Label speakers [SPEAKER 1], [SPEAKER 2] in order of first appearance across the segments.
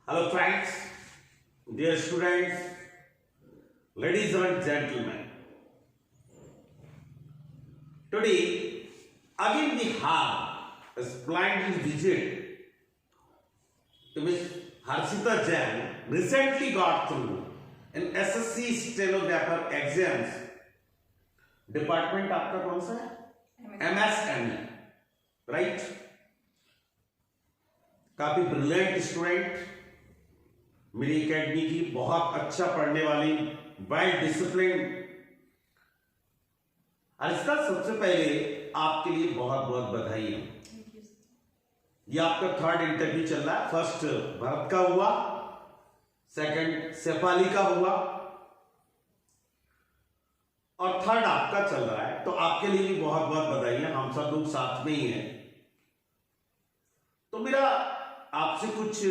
[SPEAKER 1] Hello friends, dear students, ladies and gentlemen. Today, again we have a splendid visit to Ms. Harshita Jain, recently got through an SSC stenographer exams. Department आपका कौन सा है? MSME, right? काफी brilliant student, मेरी academy की बहुत अच्छा पढ़ने वाली, वेल डिसिप्लिन। अर्षिता, सबसे पहले आपके लिए बहुत बहुत बधाई है। ये आपका थर्ड इंटरव्यू चल रहा है। फर्स्ट भरत का हुआ, सेकंड शेफाली का हुआ और थर्ड आपका चल रहा है, तो आपके लिए भी बहुत बहुत बधाई है। हम सब लोग साथ में ही हैं। तो मेरा आपसे कुछ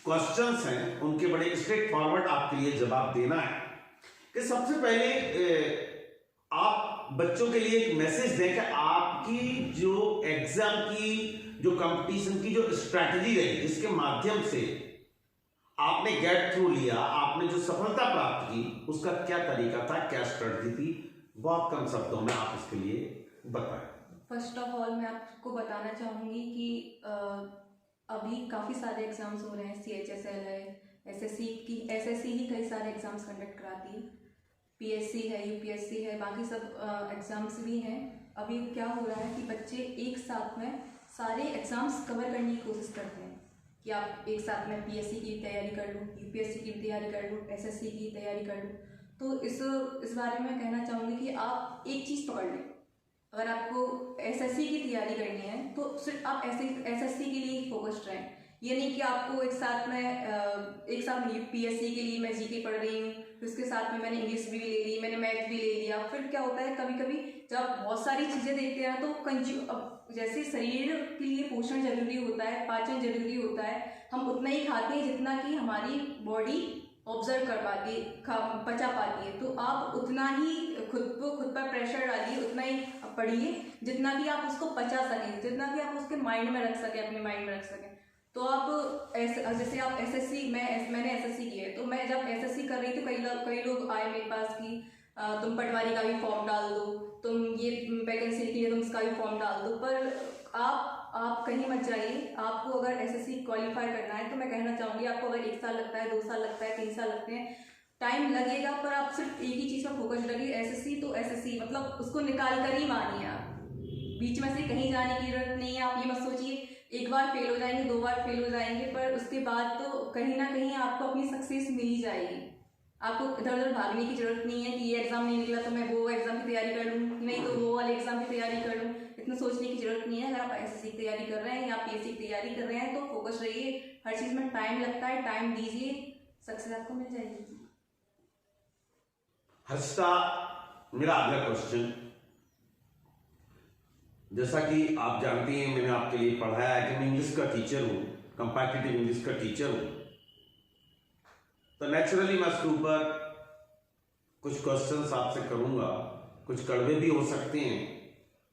[SPEAKER 1] क्वेश्चंस हैं, उनके बड़े स्ट्रेट फॉरवर्ड आपके लिए जवाब देना है। कि सबसे पहले आप बच्चों के लिए एक मैसेज दें कि आपकी जो एग्जाम की, जो कंपटीशन की जो स्ट्रैटेजी रही, जिसके माध्यम से आपने गेट थ्रू लिया, आपने जो सफलता प्राप्त की, उसका क्या तरीका था, क्या स्ट्रैटेजी थी, बहुत कम शब्दों में आप इसके लिए बताएं।
[SPEAKER 2] फर्स्ट ऑफ ऑल मैं आपको बताना चाहूँगी कि अभी काफ़ी सारे एग्जाम्स हो रहे हैं। CHSL है, SSC ही कई सारे एग्जाम्स कंडक्ट कराती है, PSC है, UPSC है, बाकी सब एग्जाम्स भी हैं। अभी क्या हो रहा है कि बच्चे एक साथ में सारे एग्जाम्स कवर करने की कोशिश करते हैं कि आप एक साथ में PSC की तैयारी कर लो, UPSC की तैयारी कर लो, SSC की तैयारी कर लो। तो इस बारे में कहना चाहूँगी कि आप एक चीज़ पकड़ लें। अगर आपको SSC की तैयारी करनी है तो सिर्फ आप SSC के लिए ही फोकस्ड रहें। ये नहीं कि आपको एक साथ में PSC के लिए मैं GK पढ़ रही हूँ, फिर उसके साथ में मैंने इंग्लिश भी ले ली, मैंने मैथ भी ले लिया। फिर क्या होता है, कभी कभी जब बहुत सारी चीज़ें देखते हैं तो जैसे शरीर के लिए पोषण जरूरी होता है, पाचन जरूरी होता है, हम उतना ही खाते हैं जितना कि हमारी बॉडी ऑब्जर्व कर पाती है, पचा पाती है। तो आप उतना ही खुद पर प्रेशर डालिए, उतना ही पढ़िए जितना कि आप उसको पचा सकें, जितना कि आप उसके माइंड में रख सकें, अपने माइंड में रख सकें। तो आप जैसे आप SSC, मैंने SSC की है, तो मैं जब SSC कर रही थी, कई लोग आए मेरे पास कि तुम पटवारी का भी फॉर्म डाल दो, तुम ये वैकेंसी के लिए तुम इसका भी फॉर्म डाल दो। पर आप कहीं मत जाइए। आपको अगर SSC क्वालिफाई करना है तो मैं कहना चाहूँगी, आपको अगर 1 साल लगता है, 2 साल लगता है, 3 साल लगते हैं, टाइम लगेगा, पर आप सिर्फ एक ही चीज़ पर फोकस रखिए। SSC तो SSC, मतलब उसको निकाल कर ही मानिए। आप बीच में से कहीं जाने की जरूरत नहीं है। आप ये मत सोचिए एक बार फेल हो जाएंगे, 2 बार फेल हो जाएंगे, पर उसके बाद तो कहीं ना कहीं आपको अपनी सक्सेस मिल ही जाएगी। आपको इधर उधर भागने की जरूरत नहीं है कि ये एग्जाम नहीं निकला तो मैं वो एग्जाम की तैयारी कर लूँ, नहीं तो वो वाले एग्जाम की तैयारी कर लूँ। इतना सोचने की जरूरत नहीं है। अगर आप SSC की तैयारी कर रहे हैं या PSC की तैयारी कर रहे हैं तो फोकस रहिए। हर चीज़ में टाइम लगता है, टाइम दीजिए, सक्सेस आपको मिल जाएगी।
[SPEAKER 1] हर्षिता, मेरा अगला क्वेश्चन, जैसा कि आप जानती हैं, मैंने आपके लिए पढ़ाया है कि मैं इंग्लिश का टीचर हूँ, कंपैटिटिव इंग्लिश का टीचर हूँ, तो नेचुरली मैं उसके ऊपर कुछ क्वेश्चंस आपसे करूँगा। कुछ कड़वे भी हो सकते हैं,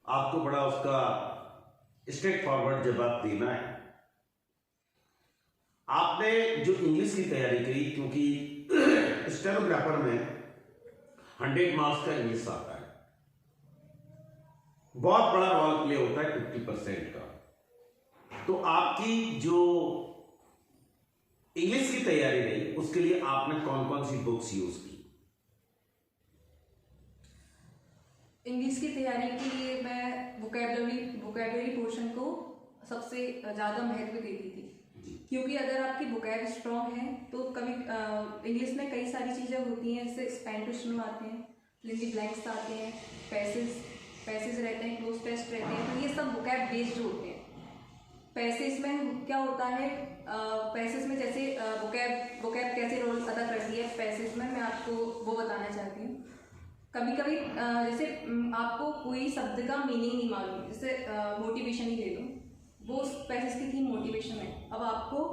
[SPEAKER 1] आपको बड़ा उसका स्ट्रेट फॉरवर्ड जवाब देना है। आपने जो इंग्लिश की तैयारी करी, क्योंकि स्टेनोग्राफर में 100 मार्क्स का इंग्लिश आता है, बहुत बड़ा रोल प्ले होता है 50% का। तो आपकी जो इंग्लिश की तैयारी रही, उसके लिए आपने कौन कौन सी बुक्स यूज की?
[SPEAKER 2] इंग्लिश की तैयारी के लिए मैं वोकैबुलरी पोर्शन को सबसे ज़्यादा महत्व देती थी, क्योंकि अगर आपकी वोकैब स्ट्रॉन्ग है तो कभी इंग्लिश में कई सारी चीज़ें होती हैं, जैसे स्पैन टू आते हैं, लिंग्वी ब्लैंक्स आते हैं, पैसेज रहते हैं, क्लोज टेस्ट रहते हैं, तो ये सब वोकैब बेस्ड होते हैं। पैसेज में क्या होता है, पैसेज में जैसे वोकैब कैसे रोल अदा करती है पैसेज में, मैं आपको वो बताना चाहती हूँ। कभी कभी जैसे आपको कोई शब्द का मीनिंग नहीं मालूम, जैसे मोटिवेशन ही ले लो, वो उस पैसेज की थी मोटिवेशन है। अब आपको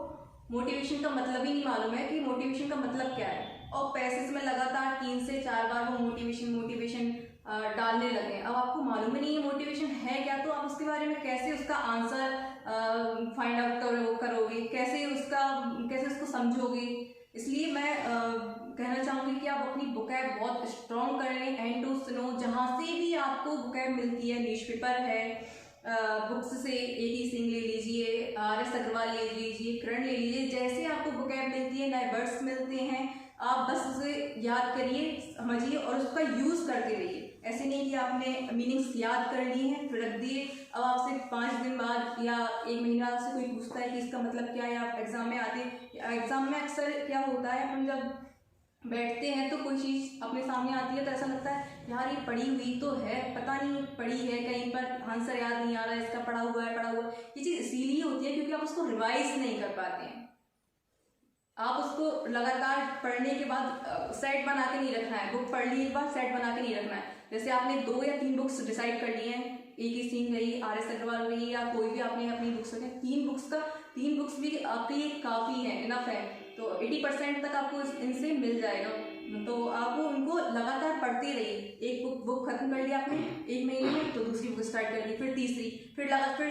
[SPEAKER 2] मोटिवेशन का मतलब ही नहीं मालूम है कि मोटिवेशन का मतलब क्या है, और पैसेज में लगातार 3 से 4 बार वो मोटिवेशन डालने लगे। अब आपको मालूम ही नहीं है मोटिवेशन है क्या, तो आप उसके बारे में कैसे उसका आंसर फाइंड आउट करोगे, कैसे उसका समझोगे। इसलिए मैं कहना चाहूँगी कि आप अपनी बुकैब बहुत स्ट्रॉन्ग कर लें, एंड टू सुनो, जहाँ से भी आपको बुकैब मिलती है, न्यूज़पेपर है, बुक्स से A.K. सिंह ले लीजिए, R.S. अग्रवाल ले लीजिए, करण ले लीजिए, जैसे आपको बुकैब मिलती है, नए वर्ड्स मिलते हैं, आप बस उसे याद करिए, समझिए और उसका यूज़ करते रहिए। ऐसे नहीं कि आपने मीनिंग्स याद कर लिए हैं फिर रख दिए, अब आपसे 5 दिन बाद या 1 महीना आपसे कोई पूछता है कि इसका मतलब क्या है, आप एग्ज़ाम में आते हैं। एग्ज़ाम में अक्सर क्या होता है, हम जब बैठते हैं तो कोई चीज़ अपने सामने आती है तो ऐसा लगता है यार ये पढ़ी हुई तो है, पता नहीं पढ़ी है कहीं पर, आंसर याद नहीं आ रहा है, इसका पढ़ा हुआ है पढ़ा हुआ है। ये चीज़ इसीलिए होती है क्योंकि आप उसको रिवाइज नहीं कर पाते हैं। आप उसको लगातार पढ़ने के बाद सेट बना के नहीं रखना है, बुक पढ़ ली एक बार सेट बना के नहीं रखना है। जैसे आपने 2 या 3 बुक्स डिसाइड कर ली हैं, A.K. सिंह रही, R.S. अग्रवाल रही, या कोई भी आपने अपनी बुक्स रखी, 3 बुक्स भी आपके लिए काफ़ी है, इनफ है। तो 80% तक आपको इनसे मिल जाएगा। तो आप उनको लगातार पढ़ते रहिए। एक बुक खत्म कर लिया आपने 1 महीने में, तो दूसरी बुक स्टार्ट कर ली, फिर तीसरी, फिर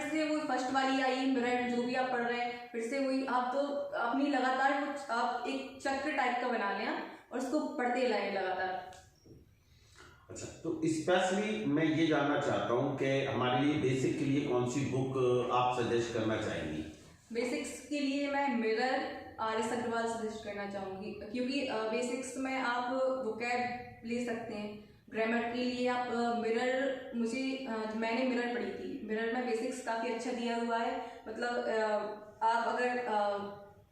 [SPEAKER 2] से वो फर्स्ट वाली आई, मिरर जो भी आप पढ़ रहे हैं, फिर से वही। आप तो अपनी लगातार आप एक चक्र टाइप का बना लें और उसको पढ़ते लाएं लगातार।
[SPEAKER 1] अच्छा, तो स्पेशली मैं ये जानना चाहता हूँ कि हमारे लिए बेसिक के लिए कौन सी बुक आप सजेस्ट करना चाहेंगी?
[SPEAKER 2] बेसिक्स के लिए मैं मिरर, R.S. अग्रवाल सजेस्ट करना चाहूँगी, क्योंकि बेसिक्स में आप वोकैब ले सकते हैं। ग्रामर के लिए आप मिरर, मैंने मिरर पढ़ी थी, मिरर में बेसिक्स काफ़ी अच्छा दिया हुआ है। मतलब आप अगर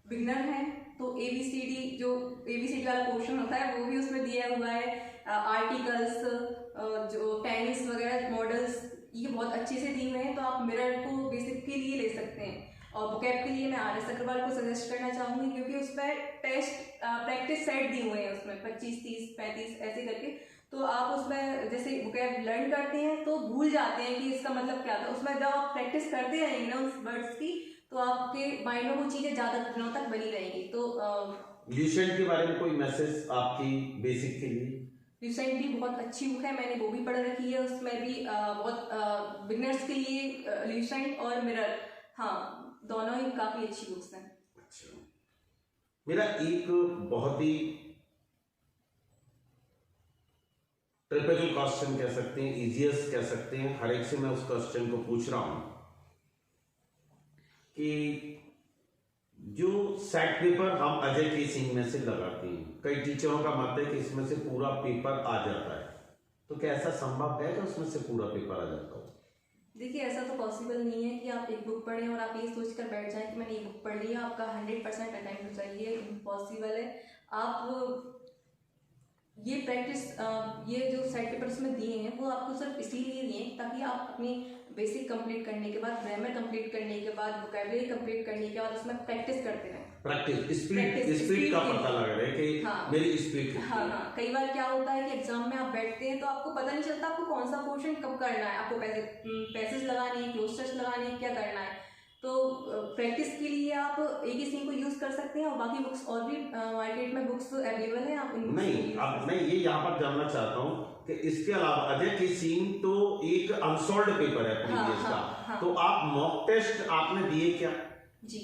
[SPEAKER 2] बिगनर हैं तो ABCD वाला पोर्शन होता है वो भी उसमें दिया हुआ है। आर्टिकल्स, जो टेनिस वगैरह मॉडल्स, ये बहुत अच्छे से दिए हुए हैं, तो आप मिरर को बेसिक के लिए ले सकते हैं। और बुकैब के लिए मैं R.S. अग्रवाल को सजेस्ट करना चाहूँगी, क्योंकि उसमें प्रैक्टिस सेट दिए हुए हैं, उसमें 25, 30, 35 ऐसे करके। तो आप उसमें जैसे बुकैब लर्न करते हैं तो भूल जाते हैं कि इसका मतलब क्या था। उसमें जब आप प्रैक्टिस करते रहेंगे ना उस वर्ड्स की, तो आपके माइंड में वो चीज़ें ज़्यादा दिनों तक बनी रहेंगी। तो
[SPEAKER 1] ल्यूसेंट के बारे में कोई मैसेज आपकी बेसिक के लिए?
[SPEAKER 2] ल्यूसेंट भी बहुत अच्छी बुक है, मैंने वो भी पढ़ रखी है। उसमें भी बहुत बिगनर्स के लिए ल्यूसेंट और मिरर, हाँ, दोनों ही काफ़ी अच्छी बुक्स हैं।
[SPEAKER 1] अच्छा, मेरा एक बहुत ही टिपिकल क्वेश्चन कह सकते हैं, इजिएस्ट कह सकते हैं, हर एक से मैं उस क्वेश्चन को पूछ रहा हूं कि जो सेट पेपर हम अजय.के. सिंह में से लगाते हैं, कई टीचरों का मत है कि इसमें से पूरा पेपर आ जाता है, तो क्या ऐसा संभव है कि उसमें से पूरा पेपर आ जाता हो?
[SPEAKER 2] देखिए, ऐसा तो पॉसिबल नहीं है कि आप एक बुक पढ़ें और आप ये सोचकर बैठ जाएं कि मैंने ये बुक पढ़ ली है, आपका 100% अटेम्प्ट चाहिए, इम्पॉसिबल है। आप ये प्रैक्टिस, ये जो सेट पेपर्स में दिए हैं वो आपको सिर्फ इसीलिए दिए हैं ताकि आप अपनी बेसिक कंप्लीट करने के बाद, ग्रामर कंप्लीट करने के बाद, वोकैबुलरी कंप्लीट करने के बाद उसमें प्रैक्टिस करते रहें।
[SPEAKER 1] प्रैक्टिस स्पीड का पता लग रहा है कि
[SPEAKER 2] हाँ,
[SPEAKER 1] मेरी स्पीड।
[SPEAKER 2] हाँ, कई बार क्या होता है कि एग्जाम में आप बैठते हैं तो आपको पता नहीं चलता आपको कौन सा पोर्शन कब करना है, आपको पैसेज लगाने हैं, क्लोज टेस्ट लगाने हैं, क्या करना है। तो प्रैक्टिस के लिए आप A.K. सिंह को यूज कर सकते हैं, और बाकी बुक्स और भी मार्केट में बुक्स अवेलेबल हैं, आप उन
[SPEAKER 1] नहीं, अब मैं ये यहाँ पर जानना चाहता हूँ कि इसके अलावा अजय.के. सिंह तो एक अनसॉल्व्ड पेपर है प्रीवियस का, तो आप मॉक टेस्ट आपने दिए क्या?
[SPEAKER 2] जी,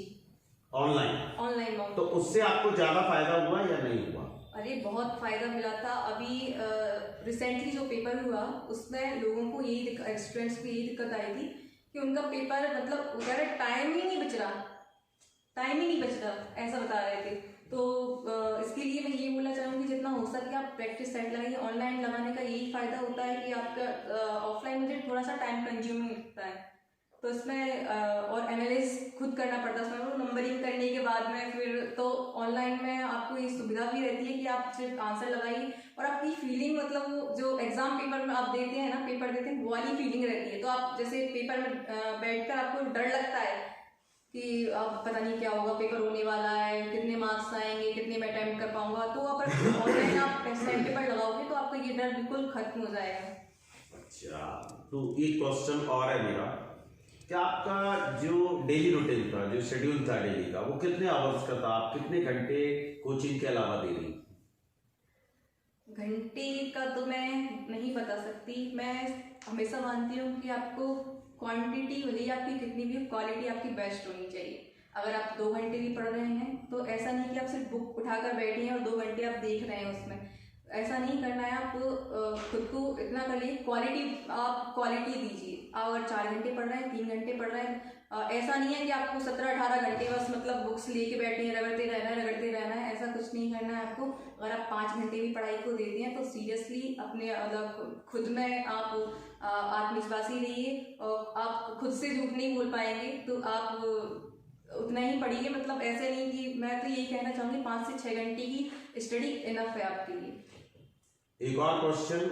[SPEAKER 1] ऑनलाइन
[SPEAKER 2] मॉक।
[SPEAKER 1] तो उससे आपको ज्यादा फायदा हुआ या नहीं हुआ?
[SPEAKER 2] अरे बहुत फायदा मिला था। अभी रिसेंटली जो पेपर हुआ उसमें लोगों को यही, स्टूडेंट्स को यही दिक्कत आई थी कि उनका पेपर, मतलब वगैरह टाइम ही नहीं बच रहा, ऐसा बता रहे थे। तो इसके लिए मैं ये बोलना चाहूँगी, जितना हो सके आप प्रैक्टिस सेट लगाइए। ऑनलाइन लगाने का यही फ़ायदा होता है कि आपका ऑफलाइन मुझे थोड़ा सा टाइम कंज्यूमिंग लगता है, तो इसमें और एनालिसिस खुद करना पड़ता है उसमें, नंबरिंग करने के बाद में फिर तो ऑनलाइन में आपको ये सुविधा भी रहती है कि आप सिर्फ आंसर लगाइए और आपकी फीलिंग, मतलब वो जो एग्जाम पेपर में आप देते हैं ना, पेपर देते हैं, वो वाली फीलिंग रहती है। तो आप जैसे पेपर में बैठकर आपको डर लगता है कि अब पता नहीं क्या होगा, पेपर होने वाला है, कितने मार्क्स आएंगे, कितने मैं अटेम्प्ट कर पाऊंगा, तो अगर ऑनलाइन आप सेट पेपर लगाओगे तो आपका ये डर बिल्कुल खत्म हो जाएगा।
[SPEAKER 1] अच्छा, तो एक क्वेश्चन और है मेरा, क्या आपका जो डेली रूटीन था, जो शेड्यूल था डेली का, वो कितने आवर्स का था? आप कितने घंटे कोचिंग के अलावा दे रही?
[SPEAKER 2] घंटे का तो मैं नहीं बता सकती। मैं हमेशा मानती हूँ कि आपको क्वांटिटी भले ही आपकी कितनी भी, क्वालिटी आपकी बेस्ट होनी चाहिए। अगर आप 2 घंटे भी पढ़ रहे हैं तो ऐसा नहीं कि आप सिर्फ बुक उठाकर बैठे हैं और 2 घंटे आप देख रहे हैं उसमें, ऐसा नहीं करना है। आप खुद को इतना कर लीजिए, आप क्वालिटी दीजिए। आप अगर 4 घंटे पढ़ रहे हैं, 3 घंटे पढ़ रहे हैं, ऐसा नहीं है कि आपको 17-18 घंटे बस मतलब बुक्स लेके बैठे हैं, रगड़ते रहना है, ऐसा कुछ नहीं करना है आपको। अगर आप 5 घंटे भी पढ़ाई को देते हैं तो सीरियसली अपने मतलब खुद में आप आत्मविश्वासी रहिए, और आप खुद से झूठ नहीं बोल पाएंगे तो आप उतना ही पढ़िए। मतलब ऐसे नहीं कि, मैं तो यही कहना चाहूँगी 5 से 6 घंटे की स्टडी इनफ है आपके लिए।
[SPEAKER 1] एक और क्वेश्चन,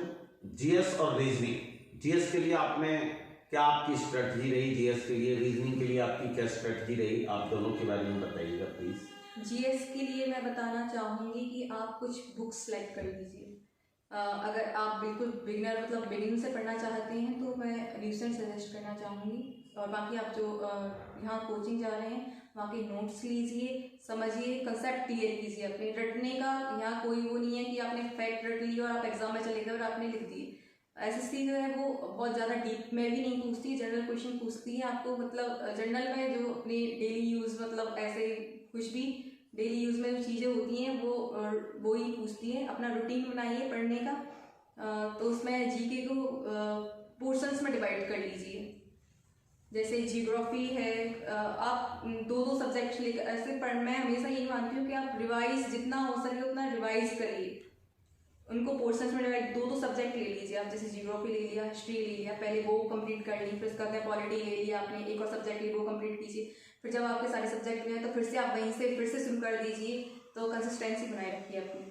[SPEAKER 1] जीएस और रीजनिंग। जीएस के लिए आपने क्या आपकी स्ट्रेटजी रही, जीएस के लिए, रीजनिंग के लिए आपकी क्या स्ट्रेटजी रही, आप दोनों के बारे में बताइएगा प्लीज।
[SPEAKER 2] जीएस के लिए मैं बताना चाहूँगी कि आप कुछ बुक्स सेलेक्ट कर लीजिए। अगर आप बिल्कुल बिगिनर मतलब बिगिनिंग से पढ़ना चाहते हैं तो मैं ल्यूसेंट सजेस्ट करना चाहूँगी। और बाकी आप जो यहाँ कोचिंग जा रहे हैं वहाँ के नोट्स लीजिए, समझिए, कंसेप्ट क्लियर कीजिए अपने। रटने का यहाँ कोई वो नहीं है कि आपने फैक्ट रट लिया और आप एग्जाम में चले गए और आपने लिख दिए। एसएससी जो है वो बहुत ज़्यादा डीप में भी नहीं पूछती, जनरल क्वेश्चन पूछती है आपको। मतलब जनरल में जो अपनी डेली यूज़ मतलब ऐसे कुछ भी डेली यूज़ में जो चीज़ें होती हैं वो ही पूछती है। अपना रूटीन बनाइए पढ़ने का। तो उसमें जीके को पोर्शंस में डिवाइड कर लीजिए। जैसे जियोग्राफी है, आप 2-2 सब्जेक्ट लेकर ऐसे मैं हमेशा यही मानती हूँ कि आप रिवाइज जितना हो सके उतना रिवाइज करिए। उनको पोर्शंस में डिवाइड 2-2 सब्जेक्ट ले लीजिए आप। जैसे जियोग्राफी ले लिया, हिस्ट्री ले लिया, पहले वो कंप्लीट कर ली, फिर उसका पॉलिटी ले लिया आपने, एक और सब्जेक्ट लिए, वो कंप्लीट कीजिए। फिर जब आपके सारे सब्जेक्ट हुए तो फिर से आप वहीं से फिर से शुरू कर दीजिए। तो कंसिस्टेंसी बनाए रखिए अपनी।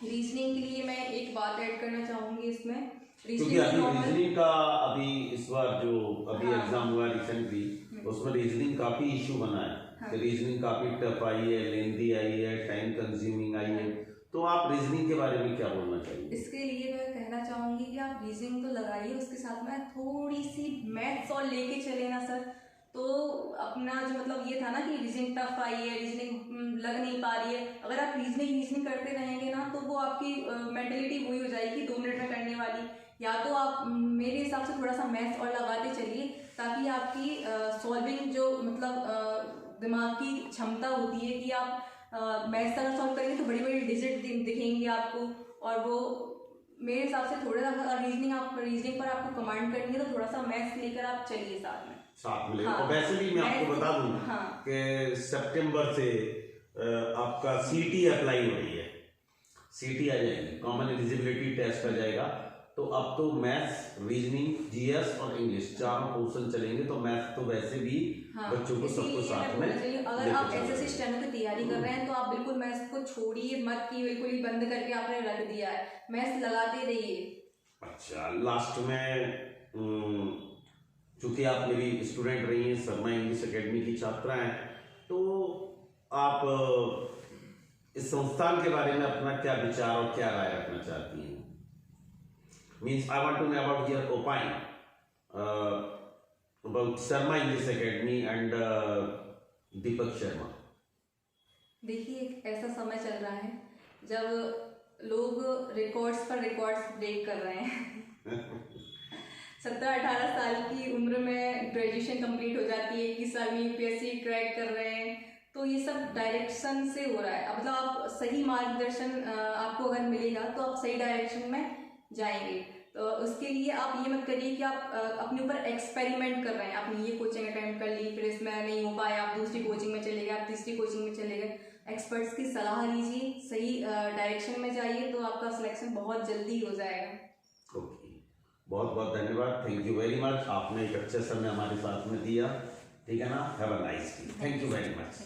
[SPEAKER 2] रीजनिंग के लिए मैं एक बात ऐड करना चाहूँगी इसमें।
[SPEAKER 1] रीजनिंग का अभी इस बार जो अभी एग्जाम हुआ रिसेंटली, उसमें रीजनिंग काफी इशू बना है।
[SPEAKER 2] हाँ।
[SPEAKER 1] रीजनिंग काफी टफ आई है, लेंदी आई है, टाइम कंज्यूमिंग आई है। तो आप रीजनिंग के बारे में क्या बोलना चाहिए?
[SPEAKER 2] इसके लिए मैं कहना चाहूँगी कि आप रीजनिंग तो लगाइए, उसके साथ में थोड़ी सी मैथ्स और लेके चले ना सर। तो अपना जो मतलब ये था ना कि रीजनिंग टफ आई है, रीजनिंग लग नहीं पा रही है, अगर आप रीजनिंग करते रहेंगे ना तो वो आपकी मेंटलिटी वही हो जाएगी 2 मिनट में करने वाली। या तो आप मेरे हिसाब से थोड़ा सा मैथ्स और लगाते चलिए, ताकि आपकी सॉल्विंग जो मतलब दिमाग की क्षमता होती है कि आप मैथ्स अगर सॉल्व करेंगे तो बड़ी बड़ी डिजिट दिखेंगी आपको। और वो मेरे हिसाब से थोड़ा सा रीजनिंग पर आपको कमांड करनी है तो थोड़ा सा मैथ्स लेकर आप चलिए साथ में
[SPEAKER 1] हाँ। और वैसे भी मैं आपको बता दूं कि सितंबर से आपका सीटी अप्लाई हो रही है। सीटी आ जाएगी, कॉमन एलिजिबिलिटी टेस्ट आ जाएगा। तो अब तो मैथ्स, रीजनिंग, जीएस और इंग्लिश 4 पोर्शन चलेंगे। तो मैथ्स तो वैसे भी बच्चों को सबको साथ में।
[SPEAKER 2] अगर आप एसएससी स्टेनो की तैयारी कर रहे हैं तो आप बिल्कुल मैथ्स को छोड़िए मत कि बिल्कुल ही बंद करके आपने रख दिया है। मैथ्स लगाते रहिए। अच्छा,
[SPEAKER 1] लास्ट में चूंकि आप मेरी स्टूडेंट रही हैं, शर्मा इंग्लिश एकेडमी की छात्रा हैं, तो आप इस संस्थान के बारे में अपना क्या विचार और क्या राय रखना चाहती हैं? Means I want to know about your opinion about Sharma English academy and Deepak Sharma.
[SPEAKER 2] देखिए, एक ऐसा समय चल रहा है जब लोग रिकॉर्ड्स पर रिकॉर्ड्स ब्रेक कर रहे हैं। 17-18 साल की उम्र में ग्रेजुएशन कंप्लीट हो जाती है, 21 साल में यूपीएससी क्रैक कर रहे हैं। तो ये सब डायरेक्शन से हो रहा है। मतलब आप सही मार्गदर्शन आपको अगर मिलेगा तो आप सही डायरेक्शन में जाएंगे। तो उसके लिए आप ये मत करिए कि आप अपने ऊपर एक्सपेरिमेंट कर रहे हैं। आपने ये कोचिंग अटेम्प्ट कर ली, फिर इसमें नहीं हो पाया, आप दूसरी कोचिंग में चले गए, आप तीसरी कोचिंग में चले गए। एक्सपर्ट्स की सलाह लीजिए, सही डायरेक्शन में जाइए, तो आपका सिलेक्शन बहुत जल्दी हो जाएगा।
[SPEAKER 1] ओके, बहुत बहुत धन्यवाद। Thank you very much. आपने एक अच्छे समय हमारे साथ में दिया, ठीक है ना। Have a nice day. Thank you very much.